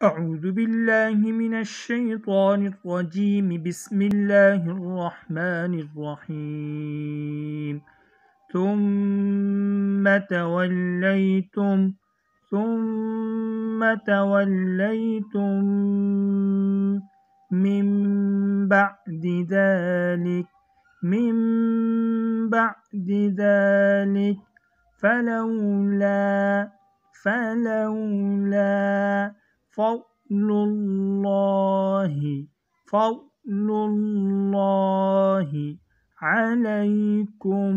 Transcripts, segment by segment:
أعوذ بالله من الشيطان الرجيم. بسم الله الرحمن الرحيم. ثم توليتم من بعد ذلك فلولا فضل الله عليكم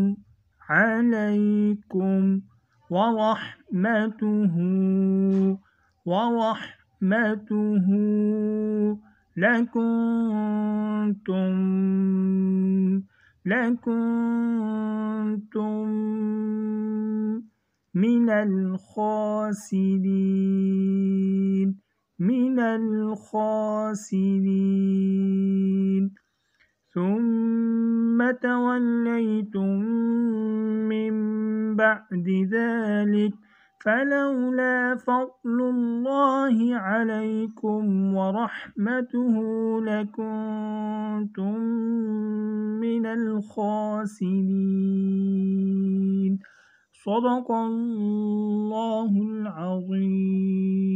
ورحمته لكنتم من الخاسرين. ثم توليتم من بعد ذلك فلولا فضل الله عليكم ورحمته لكنتم من الخاسرين. صدق الله العظيم.